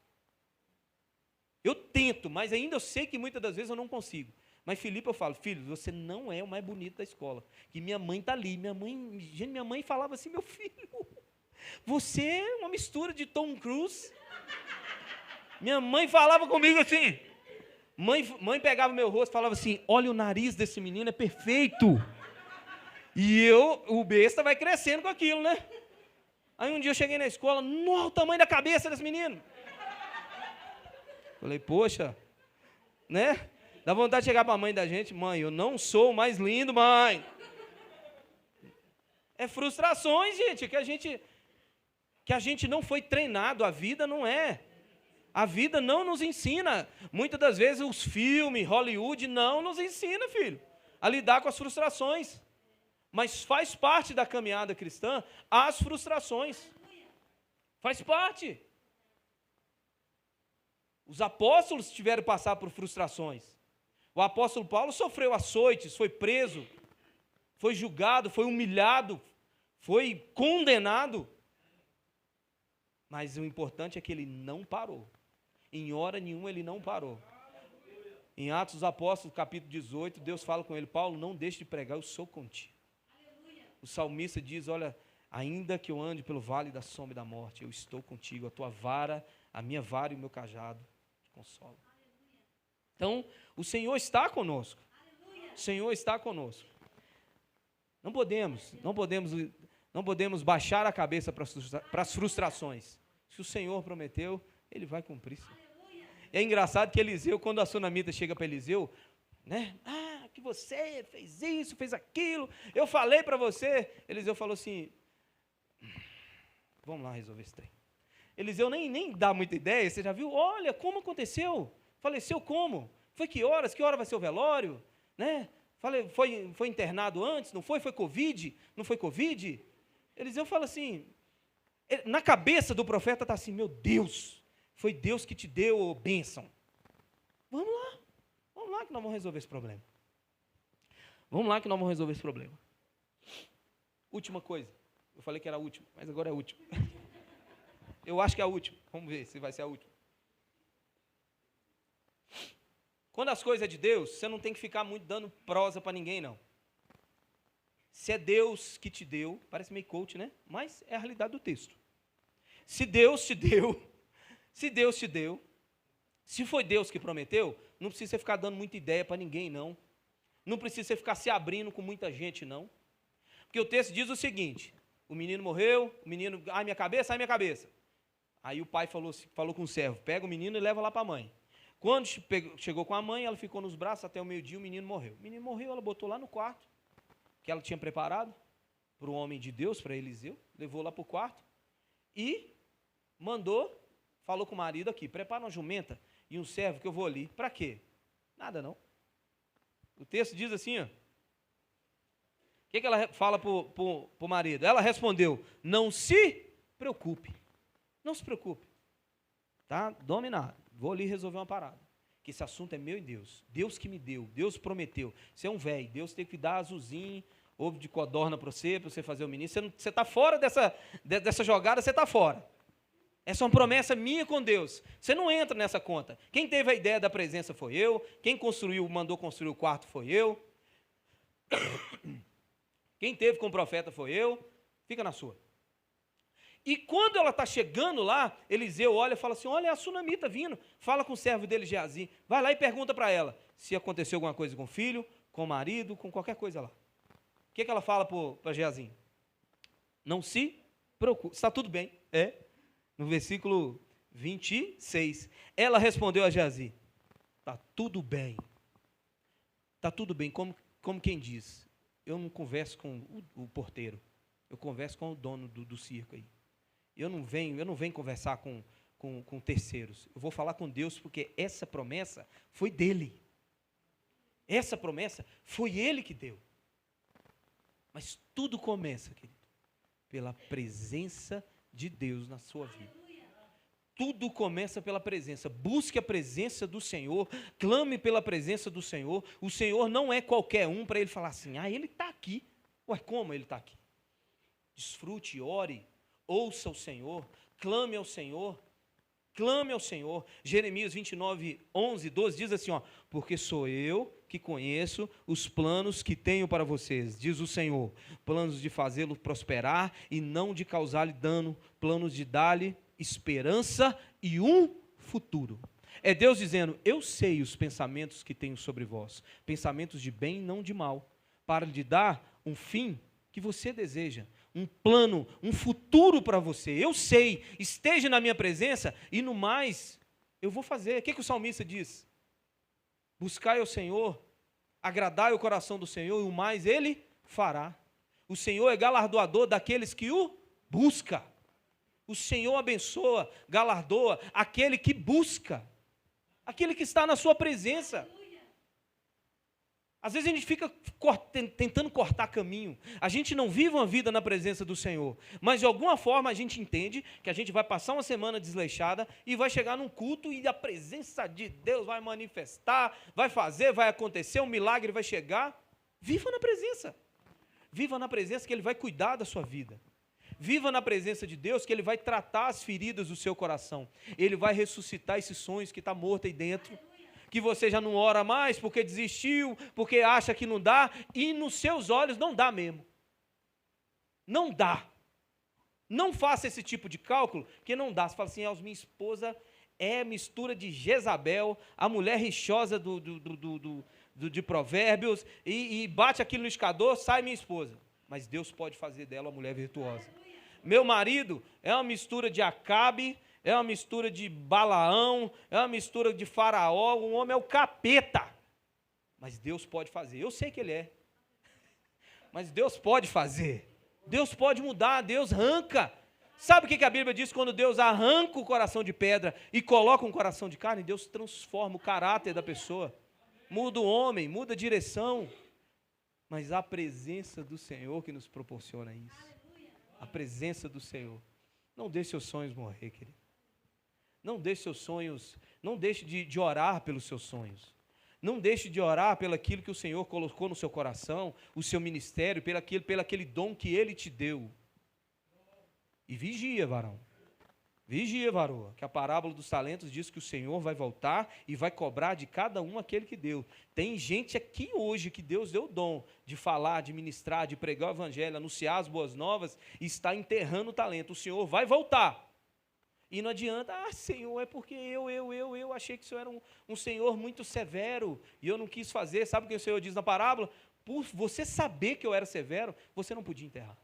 Eu tento, mas ainda eu sei que muitas das vezes eu não consigo. Mas Felipe, eu falo, filho, você não é o mais bonito da escola. Que minha mãe está ali. Minha mãe falava assim, meu filho, você é uma mistura de Tom Cruise. Minha mãe falava comigo assim. Mãe pegava meu rosto e falava assim, olha o nariz desse menino, é perfeito. E o besta vai crescendo com aquilo, né? Aí um dia eu cheguei na escola, olha o tamanho da cabeça desse menino. Falei, poxa, né? Dá vontade de chegar para a mãe da gente, mãe, eu não sou o mais lindo, mãe. É frustrações, gente, que a gente não foi treinado, a vida não é. A vida não nos ensina. Muitas das vezes os filmes, Hollywood, não nos ensina, filho, a lidar com as frustrações. Mas faz parte da caminhada cristã as frustrações. Faz parte. Os apóstolos tiveram que passar por frustrações. O apóstolo Paulo sofreu açoites, foi preso, foi julgado, foi humilhado, foi condenado. Mas o importante é que ele não parou. Em hora nenhuma ele não parou. Em Atos dos Apóstolos, capítulo 18, Deus fala com ele, Paulo, não deixe de pregar, eu sou contigo. O salmista diz, olha, ainda que eu ande pelo vale da sombra e da morte, eu estou contigo, a tua vara, a minha vara e o meu cajado te consolam. Então, o Senhor está conosco. O Senhor está conosco. Não podemos baixar a cabeça para as frustrações. Se o Senhor prometeu, Ele vai cumprir. É engraçado que Eliseu, quando a sunamita chega para Eliseu, né? Que você fez isso, fez aquilo, eu falei para você. Eliseu falou assim, vamos lá resolver esse trem. Eliseu nem dá muita ideia, você já viu? Olha, como aconteceu? Faleceu como? Foi que horas? Que hora vai ser o velório? Né? Foi internado antes? Não foi? Foi Covid? Não foi Covid? Eliseu fala assim, na cabeça do profeta está assim, meu Deus, foi Deus que te deu bênção. Vamos lá que nós vamos resolver esse problema. Vamos lá que nós vamos resolver esse problema. Última coisa. Eu falei que era a última, mas agora é a última. Eu acho que é a última. Vamos ver se vai ser a última. Quando as coisas é de Deus, você não tem que ficar muito dando prosa para ninguém, não. Se é Deus que te deu, parece meio coach, né? Mas é a realidade do texto. Se Deus te deu, se foi Deus que prometeu, não precisa você ficar dando muita ideia para ninguém, não. Não precisa você ficar se abrindo com muita gente, não. Porque o texto diz o seguinte, o menino morreu, o menino, ai minha cabeça, ai minha cabeça. Aí o pai falou com o servo, pega o menino e leva lá para a mãe. Quando chegou com a mãe, ela ficou nos braços até o meio-dia, o menino morreu. O menino morreu, ela botou lá no quarto, que ela tinha preparado para o homem de Deus, para Eliseu, levou lá para o quarto e falou com o marido aqui, prepara uma jumenta e um servo que eu vou ali. Para quê? Nada não. O texto diz assim, ó. O que ela fala para o marido? Ela respondeu, não se preocupe. Não se preocupe. Tá dominado. Vou ali resolver uma parada. Que esse assunto é meu e Deus. Deus que me deu. Deus prometeu. Você é um velho. Deus tem que dar azulzinho, ovo de codorna para você fazer o menino. Você está fora dessa jogada, você está fora. Essa é uma promessa minha com Deus. Você não entra nessa conta. Quem teve a ideia da presença foi eu. Quem mandou construir o quarto foi eu. Quem teve com o profeta foi eu. Fica na sua. E quando ela está chegando lá, Eliseu olha e fala assim, olha, é a sunamita vindo. Fala com o servo dele, Geazi. Vai lá e pergunta para ela se aconteceu alguma coisa com o filho, com o marido, com qualquer coisa lá. O que ela fala para Geazi? Não se preocupe. Está tudo bem. No versículo 26. Ela respondeu a Geazi. Está tudo bem. Está tudo bem. Como quem diz. Eu não converso com o porteiro. Eu converso com o dono do circo aí. Eu não venho conversar com terceiros. Eu vou falar com Deus, porque essa promessa foi dele. Essa promessa foi ele que deu. Mas tudo começa, querido, pela presença de Deus na sua vida. Tudo começa pela presença. Busque a presença do Senhor, clame pela presença do Senhor. O Senhor não é qualquer um para ele falar assim, ele está aqui. Ué, como ele está aqui? Desfrute, ore, ouça o Senhor, clame ao Senhor, clame ao Senhor. Jeremias 29, 11, 12 diz assim, porque sou eu que conheço os planos que tenho para vocês, diz o Senhor, planos de fazê-lo prosperar e não de causar-lhe dano, planos de dar-lhe esperança e um futuro. É Deus dizendo, eu sei os pensamentos que tenho sobre vós, pensamentos de bem e não de mal, para lhe dar um fim que você deseja, um plano, um futuro para você. Eu sei, esteja na minha presença e no mais eu vou fazer. O que o salmista diz? Buscai ao Senhor, agradai o coração do Senhor e o mais ele fará. O Senhor é galardoador daqueles que o busca. O Senhor abençoa, galardoa aquele que busca, aquele que está na sua presença. Às vezes a gente fica tentando cortar caminho. A gente não vive uma vida na presença do Senhor. Mas de alguma forma a gente entende que a gente vai passar uma semana desleixada e vai chegar num culto e a presença de Deus vai manifestar, vai acontecer, um milagre vai chegar. Viva na presença. Viva na presença que Ele vai cuidar da sua vida. Viva na presença de Deus que Ele vai tratar as feridas do seu coração. Ele vai ressuscitar esses sonhos que estão mortos aí dentro. Que você já não ora mais porque desistiu, porque acha que não dá, e nos seus olhos não dá mesmo. Não dá. Não faça esse tipo de cálculo, que não dá. Você fala assim, minha esposa é mistura de Jezabel, a mulher rixosa de Provérbios, e bate aquilo no escador, sai minha esposa. Mas Deus pode fazer dela uma mulher virtuosa. Meu marido é uma mistura de Acabe, é uma mistura de Balaão, é uma mistura de Faraó, um homem é o capeta. Mas Deus pode fazer. Eu sei que ele é. Mas Deus pode fazer. Deus pode mudar, Deus arranca. Sabe o que a Bíblia diz quando Deus arranca o coração de pedra e coloca um coração de carne? Deus transforma o caráter da pessoa. Muda o homem, muda a direção. Mas a presença do Senhor que nos proporciona isso. A presença do Senhor. Não deixe seus sonhos morrer, querido. Não deixe seus sonhos, não deixe de orar pelos seus sonhos. Não deixe de orar pelo aquilo que o Senhor colocou no seu coração, o seu ministério, pelo aquele dom que Ele te deu. E vigia, varão. Vigia, varoa, que a parábola dos talentos diz que o Senhor vai voltar e vai cobrar de cada um aquele que deu. Tem gente aqui hoje que Deus deu o dom de falar, de ministrar, de pregar o evangelho, anunciar as boas novas e está enterrando o talento. O Senhor vai voltar. E não adianta, Senhor, é porque eu achei que o Senhor era um Senhor muito severo e eu não quis fazer. Sabe o que o Senhor diz na parábola? Por você saber que eu era severo, você não podia enterrar.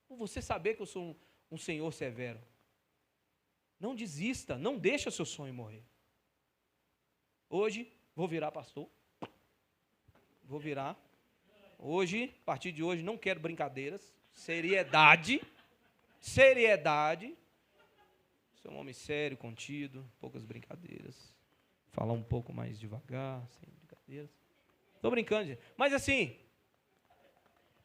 Por você saber que eu sou um Senhor severo. Não desista, não deixa seu sonho morrer. Hoje, vou virar pastor. Vou virar. Hoje, a partir de hoje, não quero brincadeiras. Seriedade. Sou um homem sério, contido, poucas brincadeiras. Falar um pouco mais devagar, sem brincadeiras. Estou brincando, gente. Mas assim,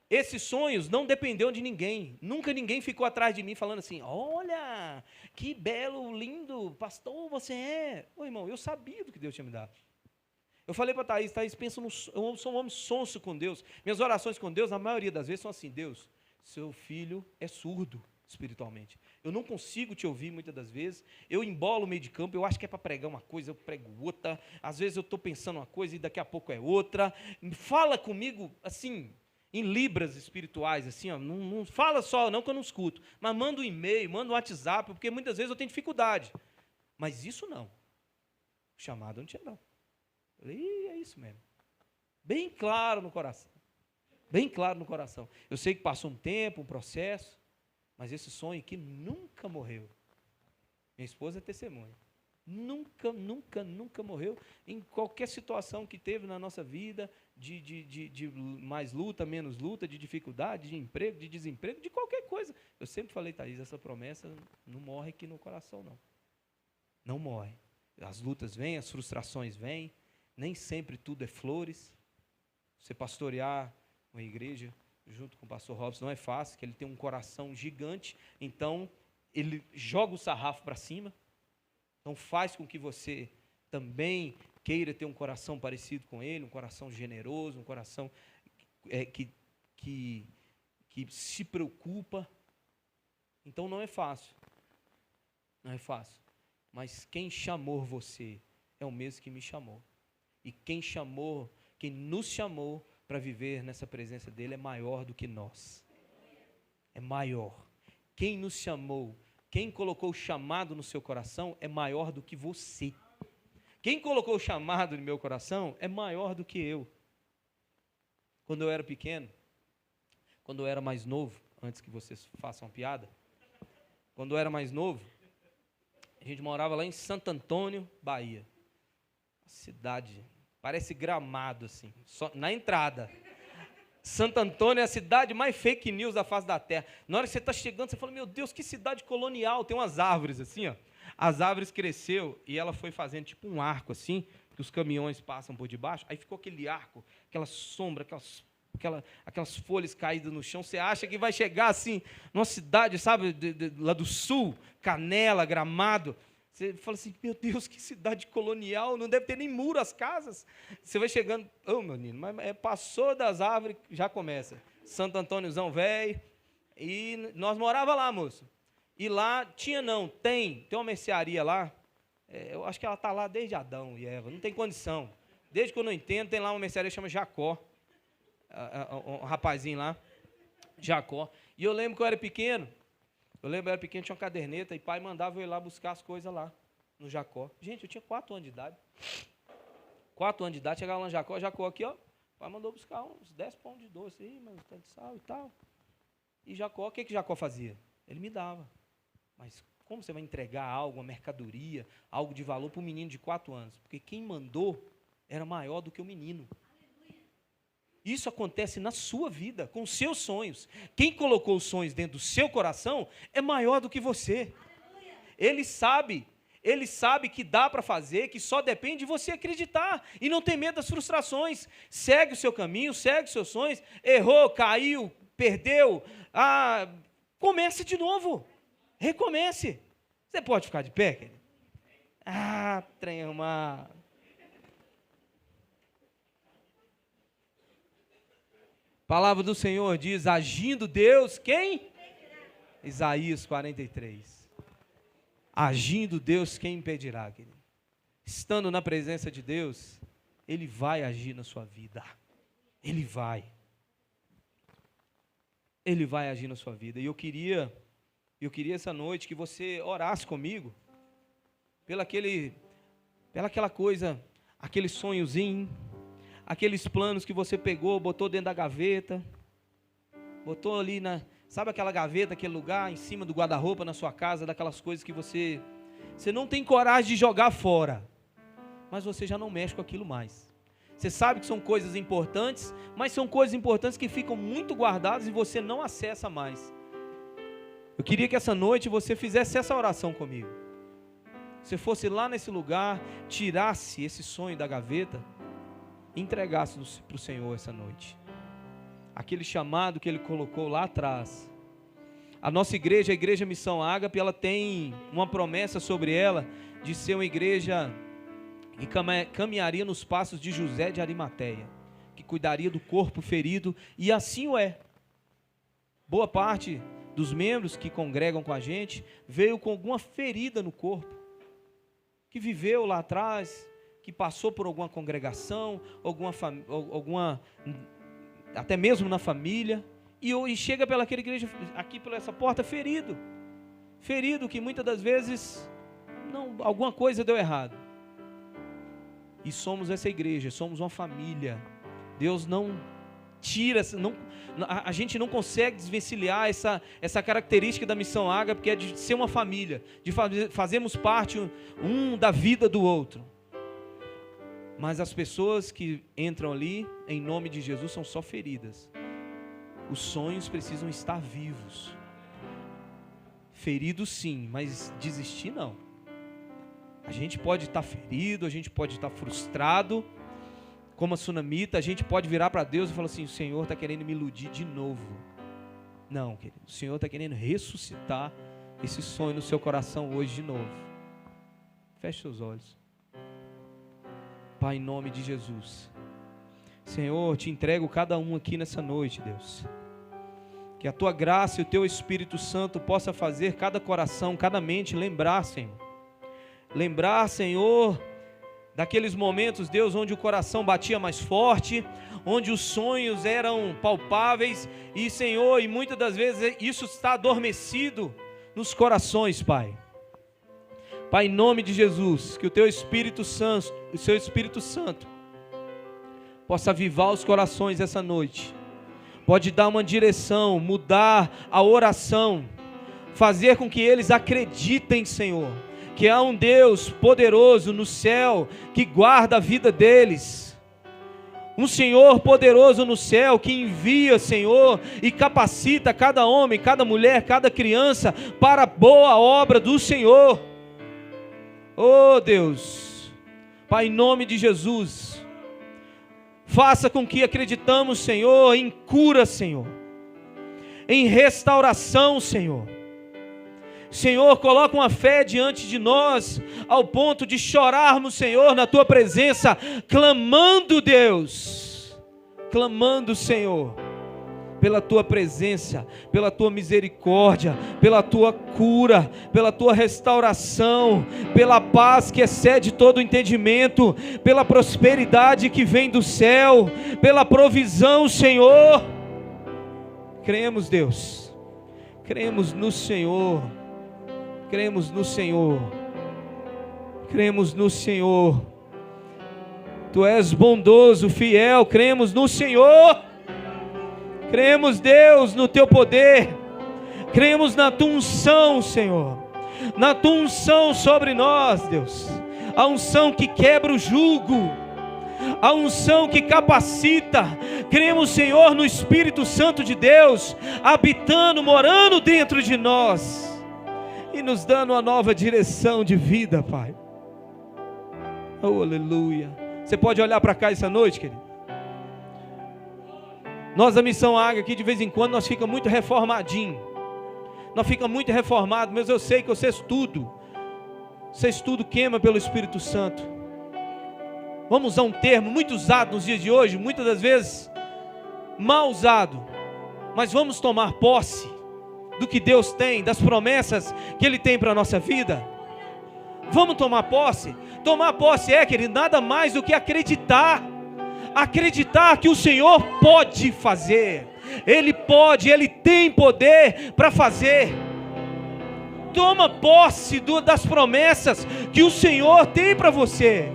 esses sonhos não dependeram de ninguém. Nunca ninguém ficou atrás de mim falando assim, olha, que belo, lindo pastor você é. Ô irmão, eu sabia do que Deus tinha me dado. Eu falei para Thaís, pensa eu sou um homem sonso com Deus. Minhas orações com Deus, na maioria das vezes, são assim, Deus, seu filho é surdo espiritualmente. Eu não consigo te ouvir muitas das vezes. Eu embolo o meio de campo, eu acho que é para pregar uma coisa, eu prego outra. Às vezes eu estou pensando uma coisa e daqui a pouco é outra. Fala comigo, assim, em libras espirituais, assim, ó, não fala só, não que eu não escuto, mas manda um e-mail, manda um WhatsApp, porque muitas vezes eu tenho dificuldade. Mas isso não. O chamado não tinha, não. Eu falei, é isso mesmo. Bem claro no coração. Bem claro no coração. Eu sei que passou um tempo, um processo, mas esse sonho aqui nunca morreu. Minha esposa é testemunha. Nunca morreu. Em qualquer situação que teve na nossa vida, de mais luta, menos luta, de dificuldade, de emprego, de desemprego, de qualquer coisa. Eu sempre falei, Thaís, essa promessa não morre aqui no coração, não. Não morre. As lutas vêm, as frustrações vêm, nem sempre tudo é flores. Você pastorear uma igreja junto com o pastor Robson não é fácil, que ele tem um coração gigante, então ele joga o sarrafo para cima. Então faz com que você também queira ter um coração parecido com ele, um coração generoso, um coração que se preocupa. Então não é fácil. Não é fácil. Mas quem chamou você é o mesmo que me chamou. E quem nos chamou para viver nessa presença dele é maior do que nós. É maior. Quem nos chamou, quem colocou o chamado no seu coração é maior do que você. Quem colocou o chamado no meu coração é maior do que eu. Quando eu era pequeno, quando eu era mais novo, antes que vocês façam piada, quando eu era mais novo, a gente morava lá em Santo Antônio, Bahia. Uma cidade, parece Gramado, assim, só na entrada. Santo Antônio é a cidade mais fake news da face da terra. Na hora que você está chegando, você fala, meu Deus, que cidade colonial. Tem umas árvores assim, ó. As árvores cresceu e ela foi fazendo tipo um arco assim, que os caminhões passam por debaixo. Aí ficou aquele arco, aquela sombra, aquelas folhas caídas no chão. Você acha que vai chegar assim, numa cidade, sabe, lá do sul, Canela, Gramado. Você fala assim, meu Deus, que cidade colonial, não deve ter nem muro as casas. Você vai chegando, meu menino, mas passou das árvores, já começa. Santo Antôniozão velho, e nós morava lá, moço. E lá, tem uma mercearia lá, eu acho que ela está lá desde Adão e Eva, não tem condição. Desde que eu não entendo, tem lá uma mercearia que chama Jacó, um rapazinho lá, Jacó. E eu lembro que eu era pequeno, tinha uma caderneta e pai mandava eu ir lá buscar as coisas lá, no Jacó. Gente, eu tinha 4 anos de idade. 4 anos de idade, chegava lá no Jacó aqui, ó. O pai mandou buscar uns 10 pão de doce aí, mas tá de sal e tal. E Jacó, o que Jacó fazia? Ele me dava. Mas como você vai entregar algo, uma mercadoria, algo de valor para um menino de 4 anos? Porque quem mandou era maior do que o menino. Isso acontece na sua vida, com os seus sonhos. Quem colocou os sonhos dentro do seu coração é maior do que você. Ele sabe que dá para fazer, que só depende de você acreditar e não ter medo das frustrações. Segue o seu caminho, segue os seus sonhos. Errou, caiu, perdeu. Comece de novo. Recomece. Você pode ficar de pé, querido? Trem arrumado. A palavra do Senhor diz, agindo Deus, quem? Isaías 43. Agindo Deus, quem impedirá, querido? Estando na presença de Deus, Ele vai agir na sua vida. Ele vai. Ele vai agir na sua vida. E eu queria essa noite que você orasse comigo, pela aquela coisa, aquele sonhozinho, aqueles planos que você pegou, botou dentro da gaveta, botou ali sabe aquela gaveta, aquele lugar em cima do guarda-roupa na sua casa, daquelas coisas que você não tem coragem de jogar fora, mas você já não mexe com aquilo mais. Você sabe que são coisas importantes, mas são coisas importantes que ficam muito guardadas e você não acessa mais. Eu queria que essa noite você fizesse essa oração comigo. Você fosse lá nesse lugar, tirasse esse sonho da gaveta, entregasse para o Senhor essa noite. Aquele chamado que Ele colocou lá atrás. A nossa igreja, a Igreja Missão Ágape, ela tem uma promessa sobre ela de ser uma igreja que caminharia nos passos de José de Arimateia, que cuidaria do corpo ferido, e assim o é. Boa parte dos membros que congregam com a gente veio com alguma ferida no corpo, que viveu lá atrás, que passou por alguma congregação, alguma até mesmo na família, e chega pelaquela igreja, aqui pela essa porta, ferido, que muitas das vezes alguma coisa deu errado. E somos essa igreja, somos uma família. Deus não tira, a gente não consegue desvencilhar essa característica da Missão Ágape, que é de ser uma família, de fazermos parte um da vida do outro. Mas as pessoas que entram ali, em nome de Jesus, são só feridas. Os sonhos precisam estar vivos. Feridos sim, mas desistir não. A gente pode estar ferido, a gente pode estar frustrado, como a sunamita, a gente pode virar para Deus e falar assim, o Senhor está querendo me iludir de novo. Não, querido, o Senhor está querendo ressuscitar esse sonho no seu coração hoje de novo. Feche seus olhos. Pai, em nome de Jesus. Senhor, te entrego cada um aqui nessa noite, Deus. Que a Tua graça e o Teu Espírito Santo possa fazer cada coração, cada mente lembrar, Senhor. Lembrar, Senhor, daqueles momentos, Deus, onde o coração batia mais forte, onde os sonhos eram palpáveis, e Senhor, e muitas das vezes isso está adormecido nos corações, Pai. Pai, em nome de Jesus, que o Teu Espírito Santo, o Seu Espírito Santo, possa avivar os corações essa noite, pode dar uma direção, mudar a oração, fazer com que eles acreditem, Senhor, que há um Deus poderoso no céu, que guarda a vida deles, um Senhor poderoso no céu, que envia, Senhor, e capacita cada homem, cada mulher, cada criança, para a boa obra do Senhor. Oh Deus, Pai, em nome de Jesus, faça com que acreditamos, Senhor, em cura, Senhor, em restauração, Senhor. Senhor, coloca uma fé diante de nós, ao ponto de chorarmos, Senhor, na Tua presença, clamando, Deus, clamando, Senhor, pela Tua presença, pela Tua misericórdia, pela Tua cura, pela Tua restauração, pela paz que excede todo o entendimento, pela prosperidade que vem do céu, pela provisão, Senhor. Cremos, Deus, cremos no Senhor. Cremos no Senhor, cremos no Senhor, Tu és bondoso, fiel, cremos no Senhor, cremos, Deus, no Teu poder, cremos na Tua unção, Senhor, na Tua unção sobre nós, Deus, a unção que quebra o jugo, a unção que capacita, cremos, Senhor, no Espírito Santo de Deus, habitando, morando dentro de nós, e nos dando uma nova direção de vida, Pai. Oh, aleluia. Você pode olhar para cá essa noite, querido? Nós da Missão Ágape aqui, de vez em quando, nós ficamos muito reformadinhos. Nós ficamos muito reformados, mas eu sei que vocês tudo queima pelo Espírito Santo. Vamos usar um termo muito usado nos dias de hoje, muitas das vezes, mal usado, mas vamos tomar posse do que Deus tem, das promessas que Ele tem para a nossa vida. Vamos tomar posse. Tomar posse querido, nada mais do que acreditar que o Senhor pode fazer. Ele pode, Ele tem poder para fazer. Toma posse das promessas que o Senhor tem para você.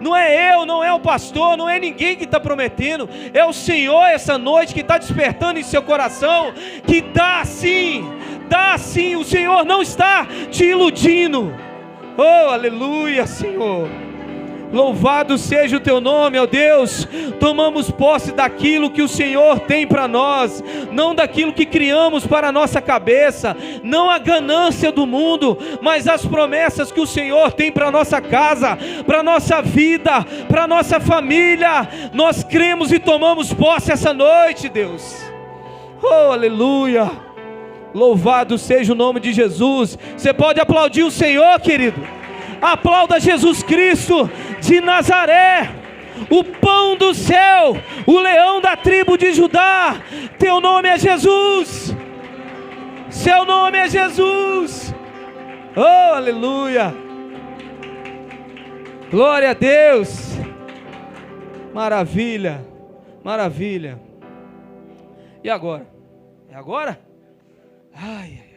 Não é eu, não é o pastor, não é ninguém que está prometendo. É o Senhor essa noite que está despertando em seu coração, que dá sim. O Senhor não está te iludindo. Oh, aleluia, Senhor. Louvado seja o teu nome, ó Deus. Tomamos posse daquilo que o Senhor tem para nós, não daquilo que criamos para a nossa cabeça, não a ganância do mundo, mas as promessas que o Senhor tem para a nossa casa, para a nossa vida, para a nossa família. Nós cremos e tomamos posse essa noite, Deus. Oh, aleluia. Louvado seja o nome de Jesus. Você pode aplaudir o Senhor, querido. Aplauda Jesus Cristo de Nazaré, o pão do céu, o leão da tribo de Judá. Teu nome é Jesus. Seu nome é Jesus. Oh, aleluia. Glória a Deus. Maravilha, maravilha. E agora? É agora? Ai, ai.